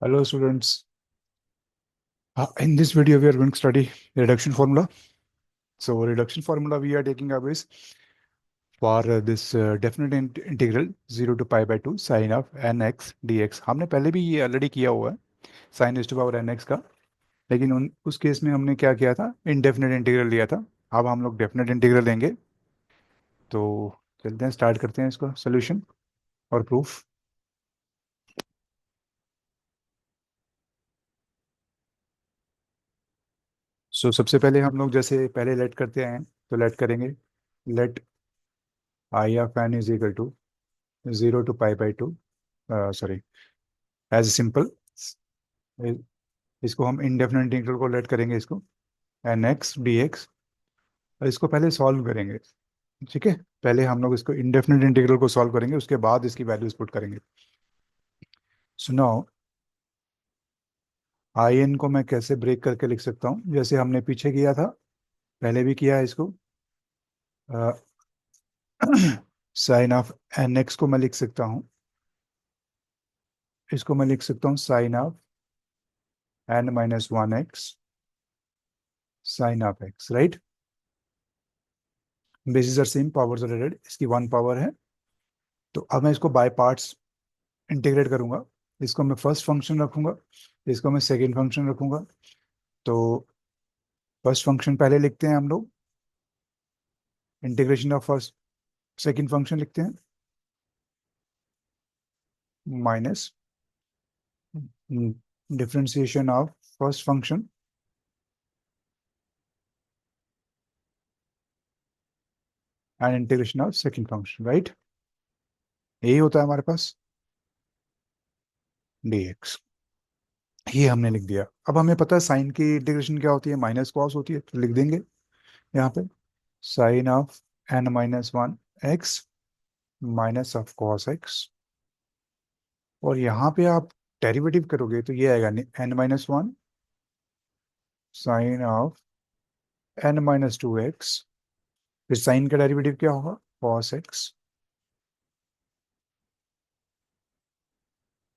Hello students. In this video we are going to study reduction formula. So reduction formula we are taking up is for this definite integral 0 to pi by 2 sin of nx dx. हमने पहले भी ये already किया हुआ है sin is to power nx का, लेकिन उस केस में हमने क्या किया था, इनडेफिनेट इंटीग्रल लिया था। अब हम लोग डेफिनेट इंटीग्रल लेंगे। तो चलते हैं, स्टार्ट करते हैं इसको सोल्यूशन और प्रूफ। सो सबसे पहले हम लोग जैसे पहले लेट करते हैं, तो लेट करेंगे, let I of n is equal to 0 to pi by 2, sorry, as simple. इसको हम इंडेफिनेट इंटीग्रल को लेट करेंगे, इसको एन एक्स डी एक्स, और इसको पहले सॉल्व करेंगे। ठीक है, पहले हम लोग इसको इंडेफिनेट इंटीग्रल को सॉल्व करेंगे, उसके बाद इसकी वैल्यूज पुट करेंगे। सुनो, आई एन को मैं कैसे ब्रेक करके लिख सकता हूँ, जैसे हमने पीछे किया था, पहले भी किया है इसको। साइन ऑफ एन एक्स को मैं लिख सकता हूँ, इसको मैं लिख सकता हूँ sine of n minus one x sine of x, right. Basis are same, powers are added, इसकी वन पावर है। तो अब मैं इसको बाय पार्ट्स इंटीग्रेट करूंगा। इसको मैं फर्स्ट फंक्शन रखूंगा, इसको मैं सेकंड फंक्शन रखूंगा। तो फर्स्ट फंक्शन पहले लिखते हैं हम लोग, integration of first second function लिखते हैं, minus differentiation of first function and integration of second function, right. यही होता है हमारे पास dx। ये हमने लिख दिया। अब हमें पता है साइन की इंटीग्रेशन क्या होती है, माइनस कॉस होती है, तो लिख देंगे यहाँ पे sine of n minus one x minus of cos x. और यहाँ पे आप डेरिवेटिव करोगे तो ये आएगा n minus one sine of n minus two x, फिर साइन का डेरिवेटिव क्या होगा, कॉस एक्स।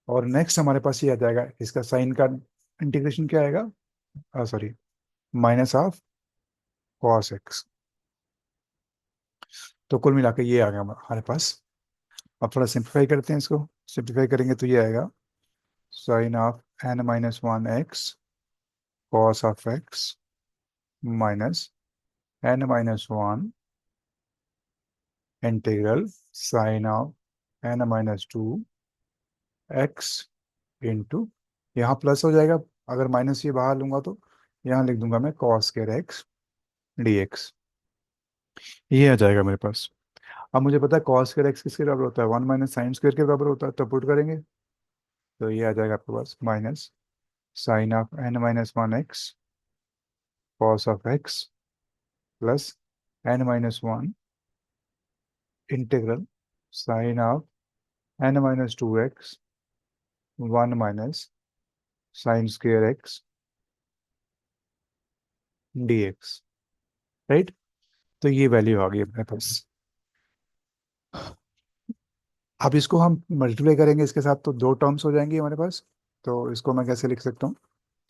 और नेक्स्ट हमारे पास ये आ जाएगा, इसका साइन का इंटीग्रेशन क्या आएगा, sorry, minus of cos x. तो कुल मिलाकर ये आ गया हमारे पास। अब थोड़ा सिंप्लीफाई करते हैं इसको। सिंप्लीफाई करेंगे तो ये आएगा sine of n minus one x cos of x minus n minus one integral sine of n minus two x into, यहाँ प्लस हो जाएगा, अगर माइनस ये बाहर लूंगा तो यहाँ लिख दूंगा मैं cos square x d x. ये आ जाएगा मेरे पास। अब मुझे पता है कॉस स्क्वायर एक्स किसके बराबर होता है, वन माइनस साइन स्क्वायर के बराबर होता है, तो पुट करेंगे तो ये आ जाएगा आपके पास minus sine of n minus one x cos of x plus n minus one integral sine of n minus two x one minus sine square x d x, right. तो ये वैल्यू आ गई अपने पास। अब इसको हम मल्टीप्लाई करेंगे इसके साथ, तो दो टर्म्स हो जाएंगी हमारे पास। तो इसको मैं कैसे लिख सकता हूँ,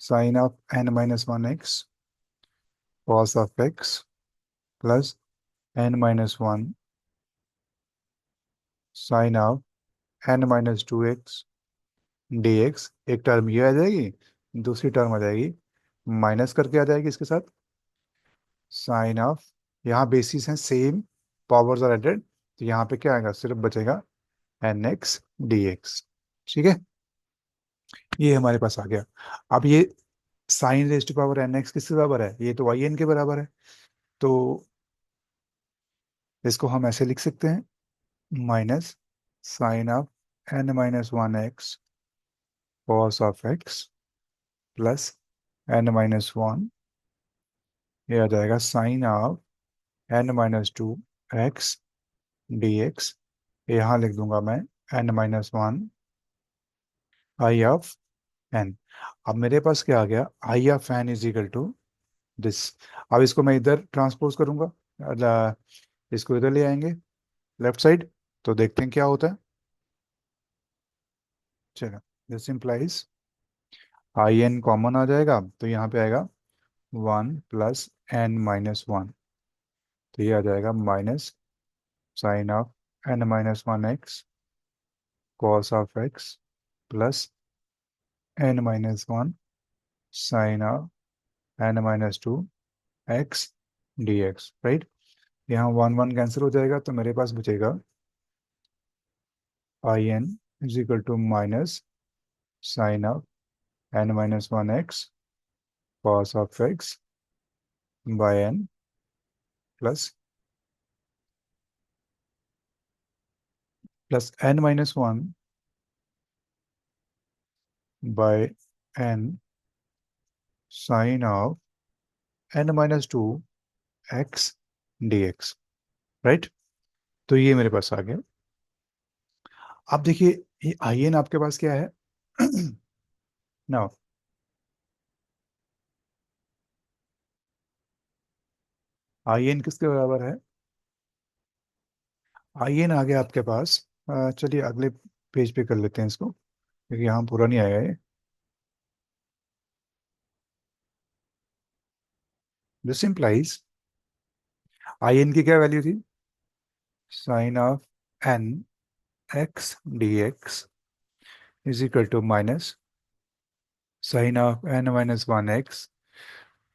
sine of n minus one x cos of x plus n minus one sine of n minus two x d x. एक टर्म ये आ जाएगी, दूसरी टर्म आ जाएगी माइनस करके आ जाएगी इसके साथ साइन ऑफ, यहाँ बेसिस हैं सेम, पावर्स आर एडेड, तो यहाँ पे क्या आएगा, सिर्फ बचेगा एन एक्स डी एक्स। ठीक है, ये हमारे पास आ गया। अब ये sine raise to power n x किसके बराबर है, ये तो वाई एन के बराबर है। तो इसको हम ऐसे लिख सकते हैं, minus sine of n minus one x cos of x plus n minus one, ये आ जाएगा sine of n minus two x d x. यहाँ लिख दूंगा मैं n minus one I of n. अब मेरे पास क्या आ गया, I of n is equal to this. अब इसको मैं इधर ट्रांसपोज करूंगा, इसको इधर ले आएंगे लेफ्ट साइड, तो देखते हैं क्या होता है। चलो, this implies I n common आ जाएगा तो यहाँ पे आएगा 1 + n - 1, तो ये आ जाएगा minus sine of n - 1 x cos of x plus n - 1 sine of n - 2 x dx, right. यहाँ 1 1 कैंसिल हो जाएगा तो मेरे पास बचेगा I n is equal to minus sine of n - 1 x cos of x by n plus n - 1 by n sine of n - 2 x dx, right. तो ये मेरे पास आ गया। अब देखिए ये आई एन आपके पास क्या है ना, आई एन किसके बराबर है? आई एन आ गया आपके पास। चलिए अगले पेज पे कर लेते हैं इसको, क्योंकि यहाँ पूरा नहीं आया है। दिस इम्प्लाइज आई एन की क्या वैल्यू थी? Sine of n x d x is equal to minus sine of n - 1 x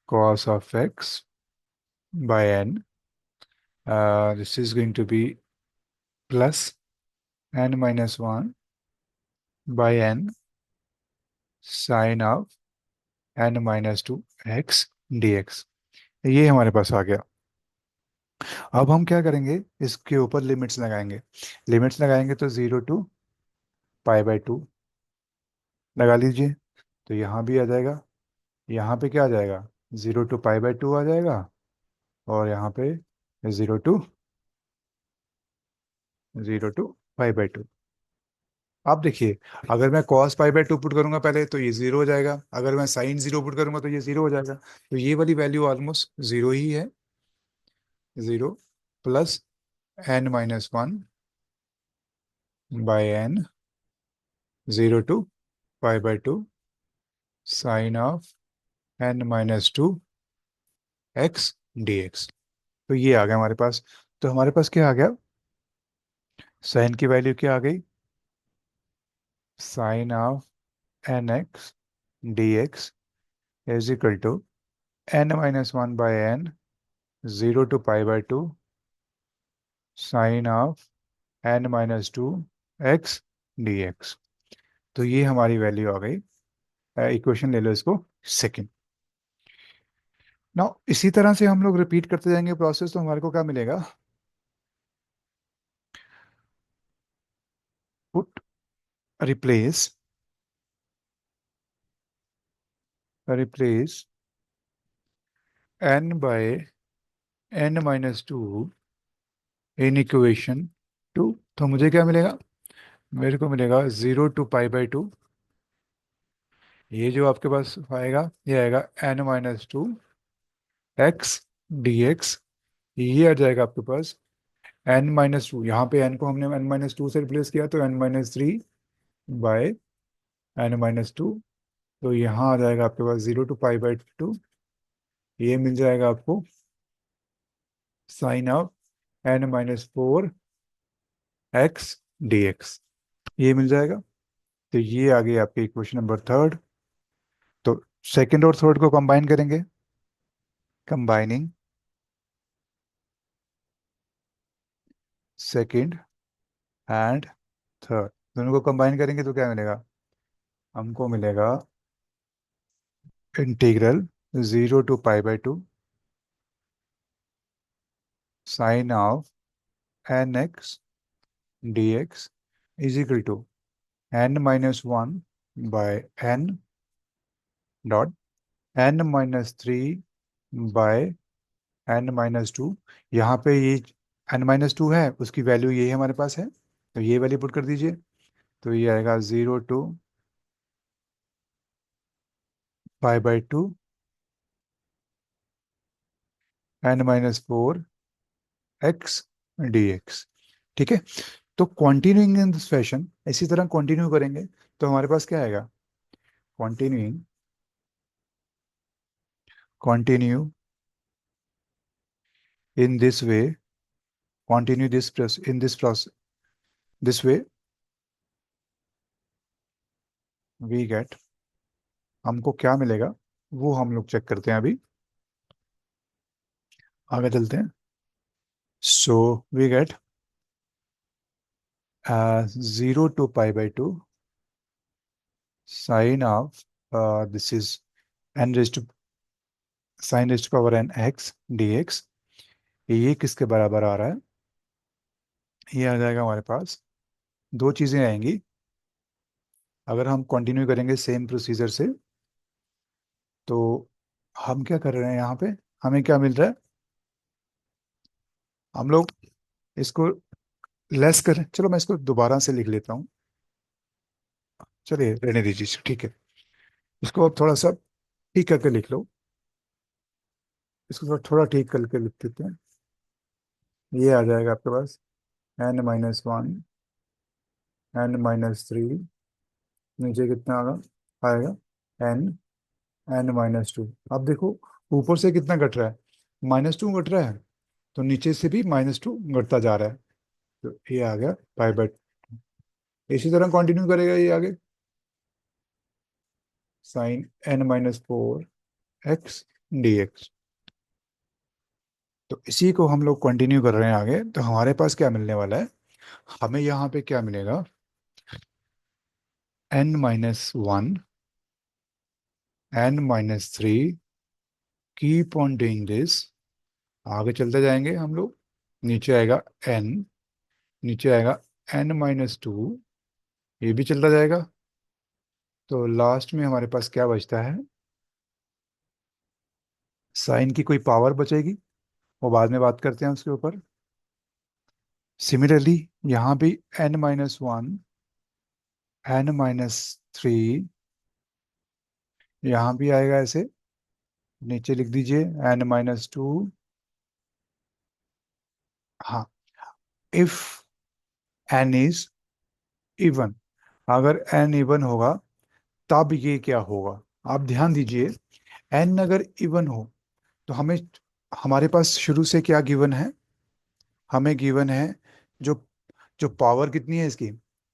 cos of x by n. This is going to be plus n - 1 by n sin of n - 2 x dx। ये हमारे पास आ गया। अब हम क्या करेंगे, इसके ऊपर limits लगाएंगे। लिमिट्स लगाएंगे तो 0 to π/2 लगा लीजिए, तो यहाँ भी आ जाएगा। यहाँ पे क्या आ जाएगा? 0 to π/2 आ जाएगा, और यहाँ पे 0 to π/2। आप देखिए, अगर मैं cos π/2 पुट करूंगा पहले तो ये 0 हो जाएगा, अगर मैं sin 0 पुट करूंगा तो ये 0 हो जाएगा। तो ये वाली वैल्यू ऑलमोस्ट 0 ही है। 0 plus n - 1 by n 0 to π/2 sine of n - 2 x dx। तो ये आ गया हमारे पास। तो हमारे पास क्या आ गया? साइन की वैल्यू क्या आ गई? Sine of nx dx is equal to n - 1 by n 0 to π/2 sine of n - 2 x dx। तो ये हमारी वैल्यू आ गई। इक्वेशन ले लो इसको, सेकंड। नाउ इसी तरह से हम लोग रिपीट करते जाएंगे प्रोसेस, तो हमारे को क्या मिलेगा? Put replace replace n by n - 2 in equation 2। तो मुझे क्या मिलेगा? मेरे को मिलेगा 0 to π/2। ये जो आपके पास आएगा ये आएगा n - 2 x dx। ये आ जाएगा आपके पास n - 2। यहाँ पे n को हमने n - 2 से रिप्लेस किया तो n - 3 बाय n - 2। तो यहाँ आ जाएगा आपके पास 0 to π/2। ये मिल जाएगा आपको sign of n - 4 x dx। ये मिल जाएगा। तो ये आ गई आपकी इक्वेशन नंबर थर्ड। तो सेकंड और थर्ड को कंबाइन करेंगे, कंबाइनिंग सेकंड एंड थर्ड, दोनों को कंबाइन करेंगे तो क्या मिलेगा? हमको मिलेगा integral 0 to π/2 sine of nx dx is equal to n - 1 by n dot n - 3 by n - 2। यहाँ पे ये n - 2 है, उसकी वैल्यू ये हमारे पास है, तो ये वैल्यू पुट कर दीजिए। तो ये आएगा 0 to π/2 n - 4 x dx। ठीक है। तो कंटिन्यूइंग इन दिस फैशन, इसी तरह कंटिन्यू करेंगे तो हमारे पास क्या आएगा? Continuing continue in this way, continue this process in this process, this way we get, हमको क्या मिलेगा वो हम लोग चेक करते हैं अभी, आगे चलते हैं. So we get 0 to pi by 2 sine of, this is n raise to, sine raise to power n x dx. ये किसके बराबर आ रहा है? ये आ जाएगा हमारे पास, दो चीज़ें आएंगी अगर हम कंटिन्यू करेंगे सेम प्रोसीजर से. तो हम क्या कर रहे हैं यहाँ पे, हमें क्या मिल रहा है, हम लोग इसको लेस करें. चलो मैं इसको दोबारा से लिख लेता हूँ. चलिए रहने दीजिए, ठीक है. इसको अब थोड़ा सा ठीक करके लिख लो. इसको थोड़ा थोड़ा ठीक करके लिख देते हैं. ये आ जाएगा आपके पास n-1, n-3, नीचे कितना आएगा, आएगा n, n-2. अब देखो ऊपर से कितना घट रहा है, -2 घट रहा है, तो नीचे से भी -2 घटता जा रहा है. तो ये आ गया पाई बाय. इसी तरह कंटिन्यू करेगा ये आगे, साइन n-4 x dx. तो इसी को हम लोग कंटिन्यू कर रहे हैं आगे. तो हमारे पास क्या मिलने वाला है, हमें यहाँ पे क्या मिलेगा, n-1, n-3, keep on doing this. आगे चलते जाएंगे हम लोग, नीचे आएगा n, नीचे आएगा n-2, ये भी चलता जाएगा. तो लास्ट में हमारे पास क्या बचता है, साइन की कोई पावर बचेगी, वो बाद में बात करते हैं उसके ऊपर. सिमिलरली यहाँ भी n-1, n-3, यहाँ भी आएगा ऐसे, नीचे लिख दीजिए n-2. हाँ, इफ n इज इवन, अगर n इवन होगा तब ये क्या होगा. आप ध्यान दीजिए, n अगर इवन हो तो हमें, हमारे पास शुरू से क्या गिवन है, हमें गिवन है जो, जो पावर कितनी है इसकी,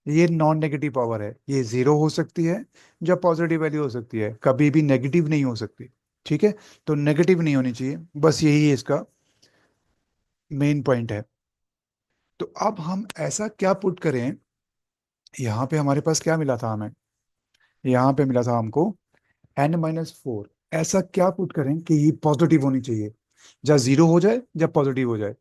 ये नॉन नेगेटिव पावर है. ये जीरो हो सकती है या पॉजिटिव वैल्यू हो सकती है, कभी भी नेगेटिव नहीं हो सकती. ठीक है, तो नेगेटिव नहीं होनी चाहिए, बस यही है इसका मेन पॉइंट है. तो अब हम ऐसा क्या पुट करें, यहाँ पे हमारे पास क्या मिला था हमें, यहाँ पे मिला था हमको n-4. ऐसा क्या पुट करें कि ये पॉजिटिव होनी चाहिए, या जीरो हो जाए या पॉजिटिव हो जाए.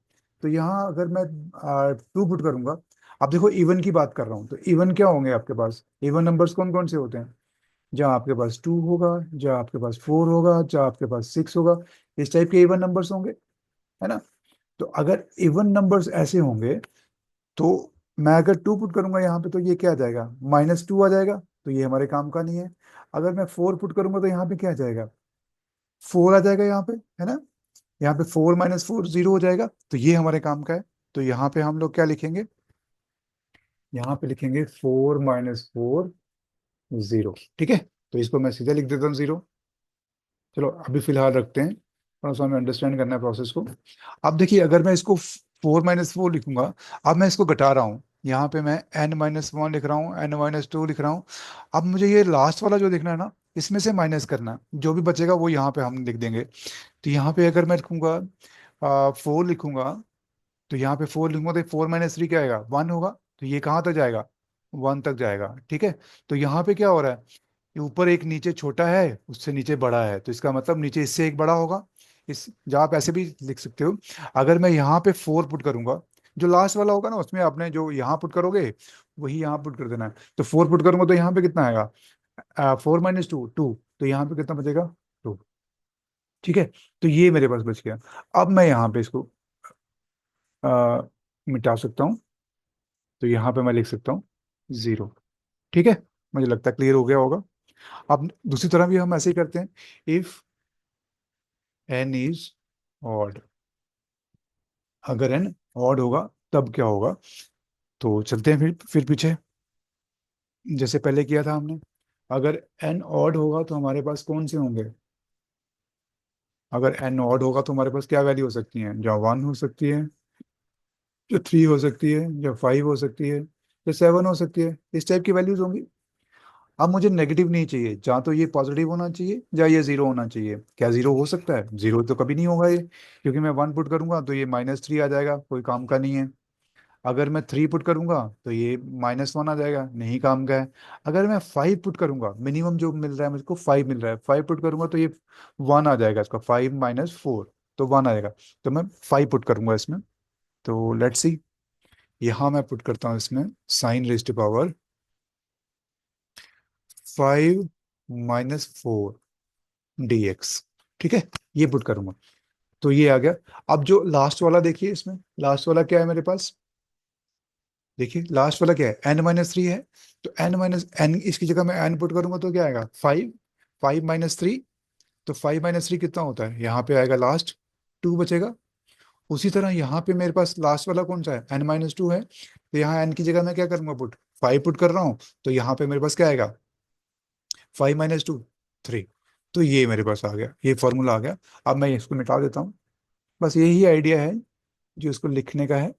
तो यहाँ अगर मैं 2 पुट करूंगा, अब देखो इवन की बात कर रहा हूँ, तो इवन क्या होंगे आपके पास, इवन नंबर्स कौन कौन से होते हैं, जहाँ आपके पास 2 होगा, जहाँ आपके पास 4 होगा, जहाँ आपके पास 6 होगा, इस टाइप के इवन नंबर्स होंगे, है ना. तो अगर इवन नंबर्स ऐसे होंगे, तो मैं अगर 2 पुट करूंगा यहाँ पे, तो ये क्या आ जाएगा, -2 आ जाएगा, तो ये हमारे काम का नहीं है. अगर मैं 4 पुट करूंगा तो यहाँ पे क्या आ जाएगा, 4 आ जाएगा यहाँ पे, है ना. यहाँ पे 4 - 4 0 हो जाएगा, तो ये हमारे काम का है. तो यहाँ पे हम लोग क्या लिखेंगे, यहाँ पे लिखेंगे 4 - 4 0. ठीक है, तो इसको मैं सीधे लिख देता हूँ 0. चलो अभी फिलहाल रखते हैं, थोड़ा सा हमें अंडरस्टैंड करना है प्रोसेस को. अब देखिए अगर मैं इसको 4 - 4 लिखूंगा, अब मैं इसको घटा रहा हूँ, यहाँ पे मैं n-1 लिख रहा हूँ, n-2 लिख रहा हूँ. अब मुझे ये लास्ट वाला जो लिखना है ना, इसमें से माइनस करना है, जो भी बचेगा वो यहाँ पे हम लिख देंगे. तो यहाँ पे अगर मैं लिखूंगा 4 लिखूंगा, तो यहाँ पे 4 लिखूंगा, तो 4 - 3 क्या आएगा, 1 होगा. तो ये कहाँ तक जाएगा, 1 तक जाएगा. ठीक है, तो यहाँ पे क्या हो रहा है, ये ऊपर एक नीचे छोटा है, उससे नीचे बड़ा है, तो इसका मतलब नीचे इससे एक बड़ा होगा. इस, जहाँ आप ऐसे भी लिख सकते हो. अगर मैं यहाँ पे 4 पुट करूंगा, जो लास्ट वाला होगा ना, उसमें आपने जो यहाँ पुट करोगे वही यहाँ पुट कर देना है. तो 4 पुट करूंगा तो यहाँ पे कितना आएगा, 4 - 2 2, तो यहाँ पे कितना बचेगा, 2. ठीक है, तो ये मेरे पास बच गया. अब मैं यहाँ पे इसको आ, मिटा सकता हूँ. तो यहाँ पे मैं लिख सकता हूँ 0. ठीक है, मुझे लगता है क्लियर हो गया होगा. अब दूसरी तरह भी हम ऐसे ही करते हैं, इफ n इज ऑड, अगर n ऑड होगा तब क्या होगा. तो चलते हैं फिर पीछे, जैसे पहले किया था हमने. अगर n ऑड होगा तो हमारे पास कौन से होंगे, अगर एन ऑड होगा तो हमारे पास क्या वैल्यू हो सकती है, जो 1 हो सकती है, जो 3 हो सकती है, जो 5 हो सकती है, जो 7 हो सकती है, इस टाइप की वैल्यूज होंगी। अब मुझे नेगेटिव नहीं चाहिए, या तो ये पॉजिटिव होना चाहिए या ये जीरो होना चाहिए। क्या जीरो हो सकता है? जीरो तो कभी नहीं होगा ये, क्योंकि मैं 1 पुट करूंगा तो ये -3 आ जाएगा, कोई काम का नहीं है। अगर मैं 3 पुट करूंगा तो ये -1 आ जाएगा, नहीं काम का है। अगर मैं 5 पुट करूंगा, मिनिमम जो मिल रहा है मुझको 5 मिल रहा है, 5 पुट करूंगा तो ये 1 आ जाएगा, इसका 5 - 4 तो 1 आएगा। तो मैं 5 पुट करूंगा इसमें। तो लेट्स सी, यहाँ मैं पुट करता हूँ इसमें sin⁻⁴ 5 - 4 dx। ठीक है, ये पुट करूंगा तो ये आ गया। अब जो लास्ट वाला देखिए, इसमें लास्ट वाला क्या है मेरे पास, देखिए लास्ट वाला क्या है, n - 3 है। तो n इसकी जगह मैं n पुट करूंगा तो क्या आएगा, 5। 5 - 3, तो 5 - 3 कितना होता है, यहाँ पे आएगा लास्ट 2 बचेगा। उसी तरह यहाँ पे मेरे पास लास्ट वाला कौन सा है, n - 2 है, तो यहाँ n की जगह मैं क्या करूंगा, पुट 5 पुट कर रहा हूँ। तो यहाँ पे मेरे पास क्या आएगा, 5 - 2 3। तो ये मेरे पास आ गया, ये फॉर्मूला आ गया। अब मैं इसको मिटा देता हूँ। बस यही आइडिया है जो इसको लिखने का है।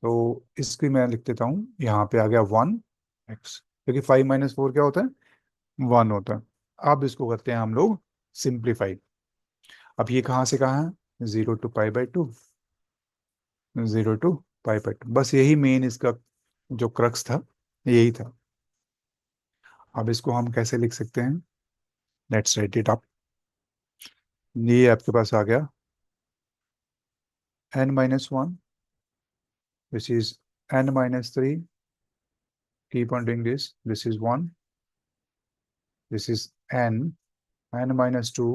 तो इसकी मैं लिख देता हूँ, यहाँ पे आ गया 1x, क्योंकि 5 - 4 क्या होता है, 1 होता है। अब इसको करते हैं हम लोग सिंप्लीफाई। अब ये कहाँ से कहाँ है, 0 to π/2, 0 to π/2, बस यही मेन इसका जो क्रक्स था, यही था। अब इसको हम कैसे लिख सकते हैं, लेट्स राइट इट अप। ये आपके पास आ गया n - 1, which is n - 3, keep on doing this is 1, this is n - 2,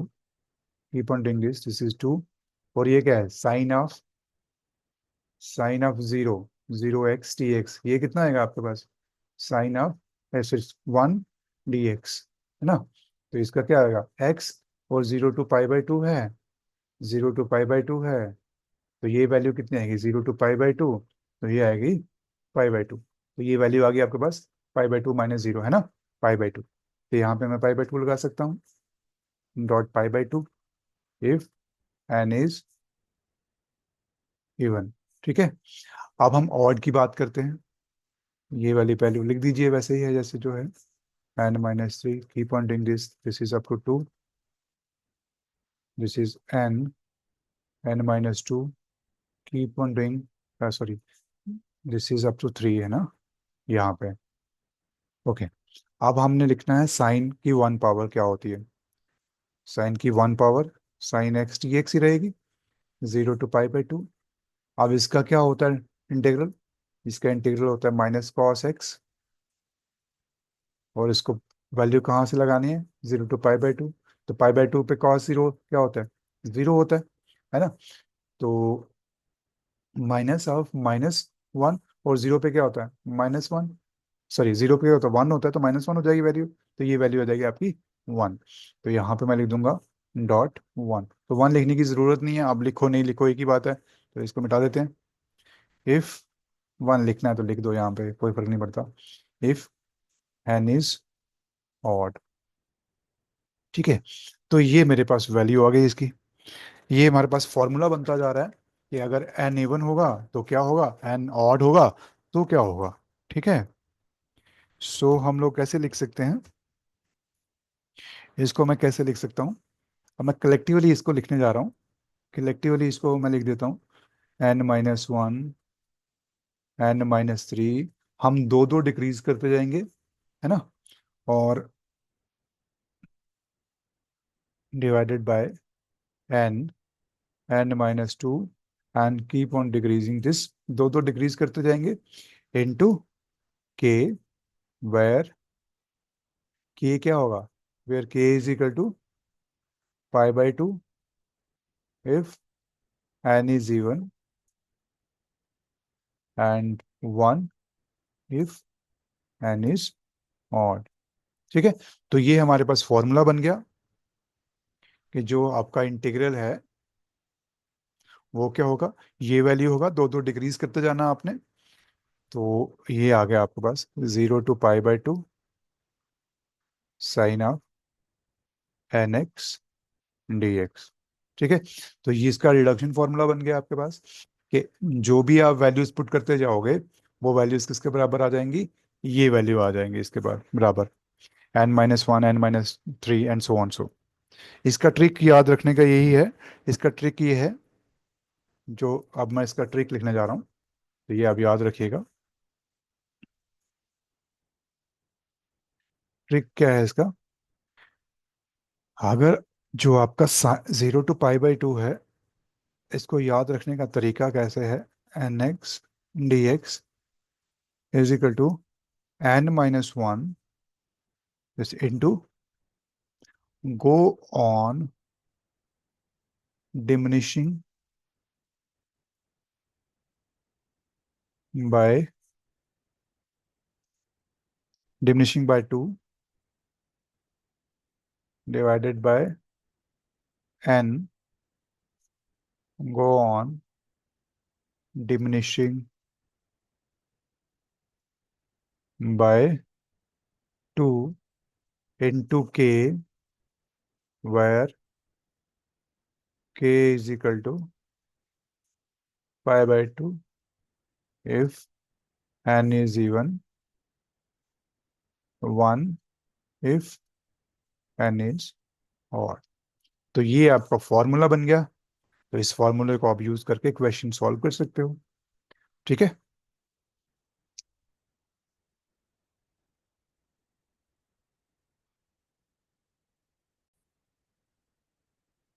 keep on doing this is 2। और ये क्या है, साइन ऑफ 0 0 x dx, ये कितना आएगा आपके पास, साइन ऑफ 1 dx, है ना। तो इसका क्या आएगा, x, और 0 to π/2 है, 0 to π/2 है। तो ये वैल्यू कितनी आएगी, 0 to π/2, तो ये आएगी π/2। तो ये वैल्यू आ गई आपके पास π/2 - 0, है ना, π/2। तो यहाँ पे मैं π/2 लगा सकता हूँ, dot π/2 if n is even. ठीक है, अब हम ऑड की बात करते हैं। ये वाली वैल्यू लिख दीजिए, वैसे ही है जैसे जो है, n - 3, keep on doing this is up to 2, this is n - 2, keep on doing, sorry, this is up to 3, है ना, यहाँ पे। ओके, अब हमने लिखना है साइन की 1 पावर क्या होती है। साइन की 1 power sine x d x ही रहेगी, 0 to π/2। अब इसका क्या होता है इंटीग्रल, इसका इंटीग्रल होता है -cos x, और इसको वैल्यू कहाँ से लगानी है, 0 to π/2। तो π/2 पे cos 0 क्या होता है, 0 होता है ना। तो -1, और 0 पे क्या होता है, -1, सॉरी 0 पे क्या होता है, 1 होता है, तो -1 हो जाएगी वैल्यू। तो ये वैल्यू आ जाएगी आपकी 1। तो यहाँ पे मैं लिख दूंगा .1। तो 1 लिखने की जरूरत नहीं है, अब लिखो नहीं लिखो एक ही बात है, तो इसको मिटा देते हैं। इफ 1 लिखना है तो लिख दो, यहाँ पे कोई फर्क नहीं पड़ता। इफ n इज ऑड, ठीक है। तो ये मेरे पास वैल्यू आ गई इसकी। ये हमारे पास फॉर्मूला बनता जा रहा है कि अगर n इवन होगा तो क्या होगा, n ऑड होगा तो क्या होगा। ठीक है, सो हम लोग कैसे लिख सकते हैं इसको, मैं कैसे लिख सकता हूँ। अब मैं कलेक्टिवली इसको लिखने जा रहा हूँ। कलेक्टिवली इसको मैं लिख देता हूँ, n - 1, n - 3, हम दो दो डिक्रीज करते जाएंगे, है ना, और divided by n, n - 2, and keep on decreasing this, दो दो डिक्रीज करते जाएंगे, इनटू k, वेयर k क्या होगा, where k is equal to π/2 if n is even, and 1 if n is odd. ठीक है, तो ये हमारे पास फॉर्मूला बन गया कि जो आपका इंटीग्रल है वो क्या होगा, ये वैल्यू होगा, दो दो डिक्रीज करते जाना आपने। तो ये आ गया आपके पास 0 to π/2 sine of n x d x. ठीक है, तो ये इसका रिडक्शन फॉर्मूला बन गया आपके पास कि जो भी आप वैल्यूज पुट करते जाओगे वो वैल्यूज किसके बराबर आ जाएंगी, ये वैल्यू आ जाएंगी इसके बाद बराबर, n-1 n-3 and so on so. इसका ट्रिक याद रखने का यही है, इसका ट्रिक ये है, जो अब मैं इसका ट्रिक लिखने जा रहा हूँ, तो ये आप याद रखिएगा। ट्रिक क्या है इसका, अगर जो आपका 0 to π/2 है, इसको याद रखने का तरीका कैसे है, n(x) dx = n-1 this into go on diminishing by 2 divided by n go on diminishing by 2 into k, where k is equal to π/2 if n is even, 1 if n is odd। तो ये आपका formula बन गया, तो इस फॉर्मूले को आप यूज करके क्वेश्चन सॉल्व कर सकते हो। ठीक है,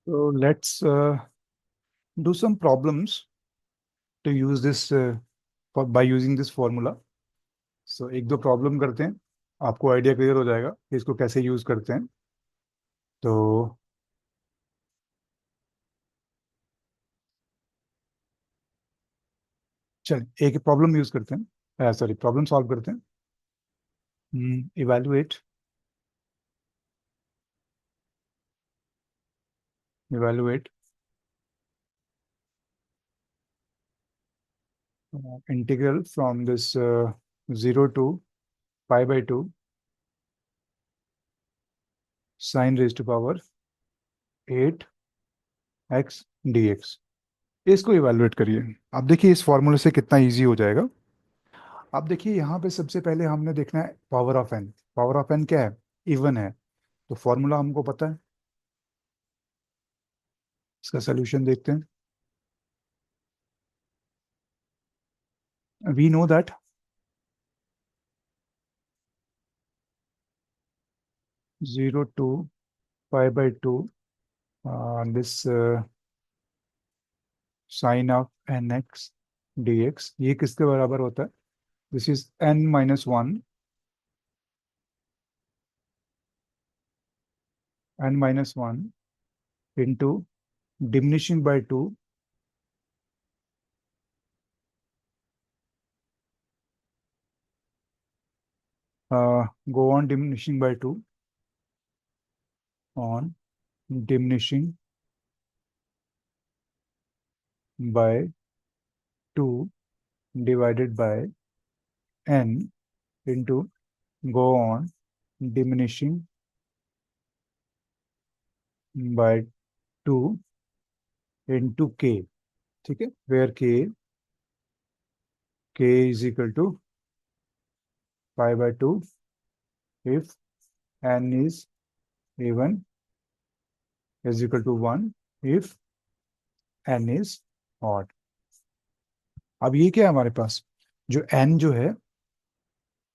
तो let's do some problems to use this by using this formula. So एक दो प्रॉब्लम करते हैं, आपको आइडिया क्लियर हो जाएगा कि इसको कैसे यूज करते हैं। तो चल एक प्रॉब्लम यूज करते हैं, सॉरी प्रॉब्लम सॉल्व करते हैं। Evaluate evaluate integral from this 0 to π/2 sine raise to power 8x dx। इसको इवैल्यूएट करिए। अब देखिए इस फॉर्मूले से कितना इजी हो जाएगा। अब देखिए यहाँ पे सबसे पहले हमने देखना है power of n. Power of n क्या है, इवन है, तो फॉर्मूला हमको पता है। इसका सोल्यूशन देखते हैं। We know that 0 to π/2 this sine of n(x) dx, ये किसके बराबर होता है, this is n-1 into diminishing by 2 go on diminishing by 2 on diminishing by 2 divided by n into go on diminishing by 2 into k। ठीक है, where k is equal to π/2 if n is even, is equal to 1 if n is odd। अब ये क्या है हमारे पास, जो n जो है,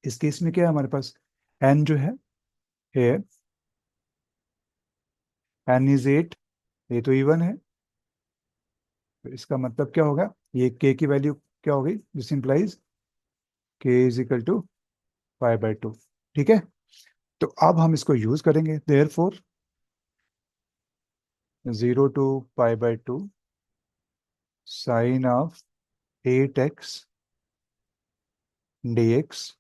इस केस में क्या है हमारे पास, n जो है here n is 8, ये तो इवन है, तो इसका मतलब क्या होगा, ये k की वैल्यू क्या होगी, this implies k is equal to π/2। ठीक है, तो अब हम इसको यूज करेंगे, therefore 0 to π/2 sine of 8x dx।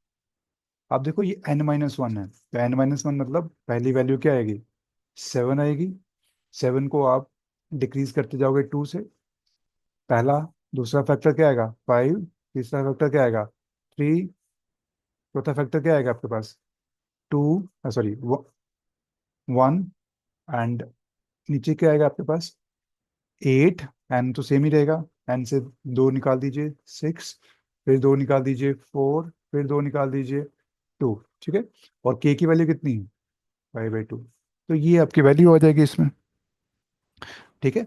अब देखो ये n-1 है, तो n-1 मतलब पहली वैल्यू क्या आएगी, 7 आएगी। 7 को आप डिक्रीज करते जाओगे 2 से, पहला, दूसरा फैक्टर क्या आएगा 5, तीसरा फैक्टर क्या आएगा 3, चौथा फैक्टर क्या आएगा आपके पास 2, सॉरी 1 एंड नीचे क्या आएगा आपके पास? 8, एन तो सेम ही रहेगा, एन से 2 निकाल दीजिए 6, फिर 2 निकाल दीजिए 4, फिर 2 निकाल दीजिए 2। ठीक है, और के की वैल्यू कितनी है? 5/2। तो ये आपकी वैल्यू आ जाएगी इसमें। ठीक है,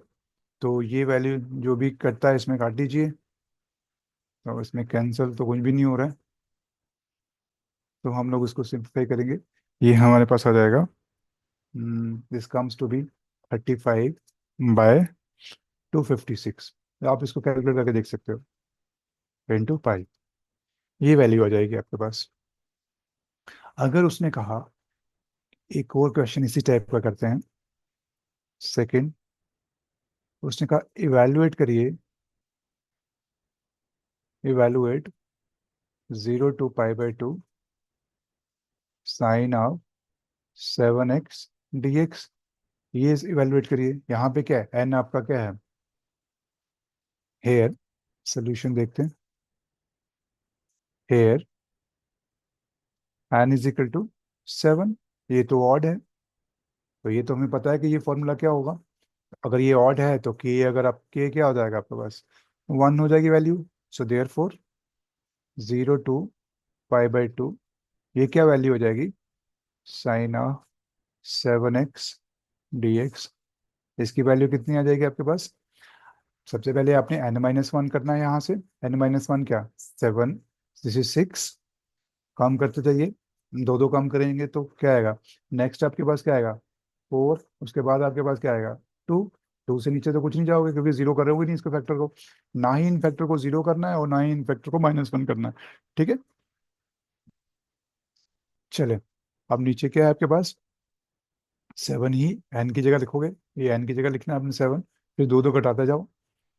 तो ये वैल्यू जो भी करता है इसमें काट दीजिए। तो इसमें कैंसिल तो कुछ भी नहीं हो रहा है, तो हम लोग इसको सिंप्लीफाई करेंगे। ये हमारे पास आ जाएगा, दिस कम्स टू बी 35/256। आप इसको कैलकुलेट करके देख सकते हो, 10 to 5। ये वैल्यू आ जाएगी आपके पास। अगर उसने कहा, एक और क्वेश्चन इसी टाइप का करते हैं। सेकंड, उसने कहा इवैल्यूएट करिए, evaluate 0 to π/2 sine of 7x dx। ये इवैल्यूएट करिए। यहाँ पे क्या है? एन आपका क्या है? हेयर। सोल्यूशन देखते हैं। Here n is equal to 7। ये तो ऑड है, तो ये तो हमें पता है कि ये फॉर्मूला क्या होगा। अगर ये ऑड है तो के, अगर आप के क्या हो जाएगा आपके पास? 1 हो जाएगी value. So therefore 0 to π/2, ये क्या वैल्यू हो जाएगी? Sine of 7x dx। इसकी वैल्यू कितनी आ जाएगी आपके पास? सबसे पहले आपने n-1 करना है यहाँ से। n-1 क्या? 7, दिस इज 6। काम करते जाइए, दो दो काम करेंगे तो क्या आएगा? नेक्स्ट आपके पास क्या आएगा? 4। उसके बाद आपके पास क्या आएगा? 2। 2 से नीचे तो कुछ नहीं जाओगे, क्योंकि जीरो करोगे नहीं इसको, फैक्टर को। ना ही इन फैक्टर को जीरो करना है और ना ही इन फैक्टर को -1 करना है। ठीक है, चले। अब नीचे क्या है आपके पास? 7 ही एन की जगह लिखोगे। ये एन की जगह लिखना है आपने 7। फिर दो दो घटाते जाओ,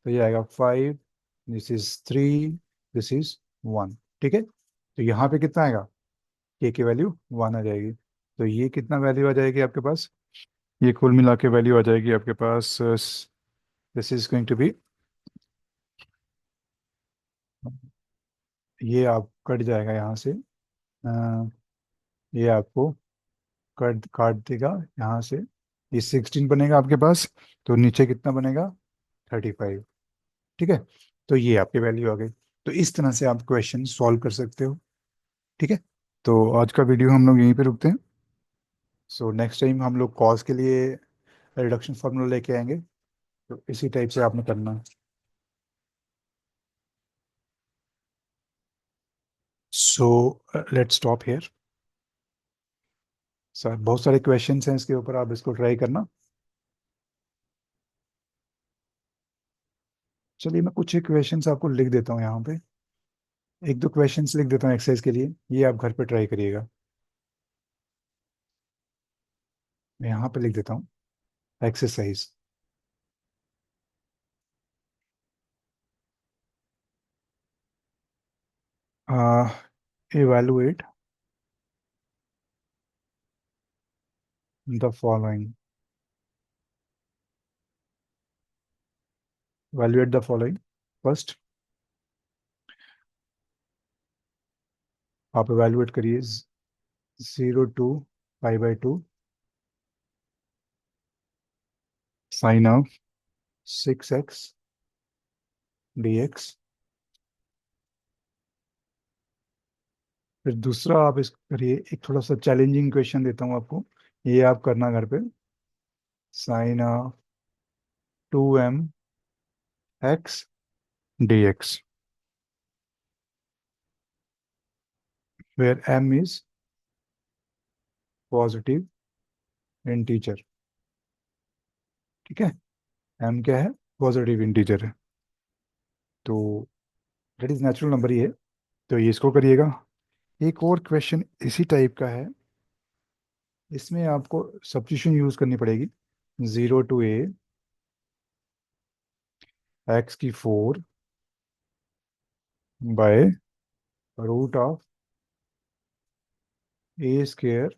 तो ये आएगा 5, दिस इज 3, दिस इज 1। ठीक है, तो यहाँ पे कितना आएगा? के की वैल्यू 1 आ जाएगी। तो ये कितना वैल्यू आ जाएगी आपके पास? ये कुल मिला के वैल्यू आ जाएगी आपके पास, this is going to be, ये आप कट जाएगा यहाँ से। ये आपको कट काट देगा यहाँ से। ये 16 बनेगा आपके पास, तो नीचे कितना बनेगा? 35। ठीक है, तो ये आपकी वैल्यू आ गई। तो इस तरह से आप क्वेश्चन सॉल्व कर सकते हो। ठीक है, तो आज का वीडियो हम लोग यहीं पे रुकते हैं। सो नेक्स्ट टाइम हम लोग कॉस के लिए रिडक्शन फार्मूला लेके आएंगे, तो इसी टाइप से आपने करना है। So let's stop here sir. बहुत सारे क्वेश्चंस हैं इसके ऊपर, आप इसको ट्राई करना। चलिए, मैं कुछ एक क्वेश्चंस आपको लिख देता हूँ यहाँ पे। एक दो क्वेश्चंस लिख देता हूँ एक्सरसाइज के लिए, ये आप घर पे ट्राई करिएगा। मैं यहाँ पे लिख देता हूँ exercise. Evaluate the following. Evaluate the following. First, आप इवेलुएट करिए 0 to π/2 sine of 6x dx। फिर दूसरा आप इस करिए, एक थोड़ा सा चैलेंजिंग क्वेश्चन देता हूँ आपको, ये आप करना घर पे। Sine of 2mx dx, where m is positive integer. ठीक है, m क्या है? पॉजिटिव इंटीजर है, तो दैट इज नेचुरल नंबर ही है। तो ये इसको करिएगा। एक और क्वेश्चन इसी टाइप का है, इसमें आपको सब्स्टिट्यूशन यूज करनी पड़ेगी। 0 to a x⁴ बाय √ऑफ a²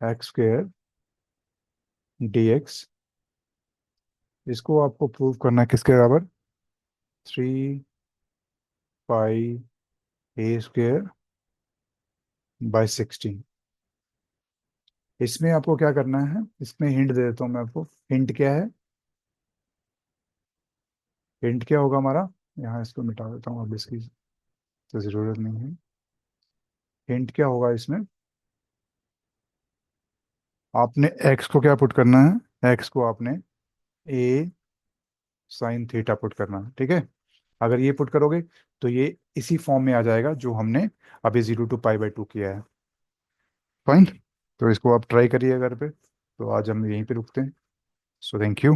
-x² dx। इसको आपको प्रूव करना है किसके बराबर? 3π a² बाय 16। इसमें आपको क्या करना है, इसमें हिंट दे देता हूँ मैं आपको। हिंट क्या है? हिंट क्या होगा हमारा? यहाँ इसको मिटा देता हूँ, अब इसकी तो जरूरत नहीं है। हिंट क्या होगा इसमें? आपने एक्स को क्या पुट करना है? एक्स को आपने ए साइन थीटा पुट करना है, ठीक है। अगर ये पुट करोगे तो ये इसी फॉर्म में आ जाएगा जो हमने अभी 0 to π/2 किया है। फाइन। तो इसको आप ट्राई करिए घर पे। तो आज हम यहीं पे रुकते हैं। So thank you.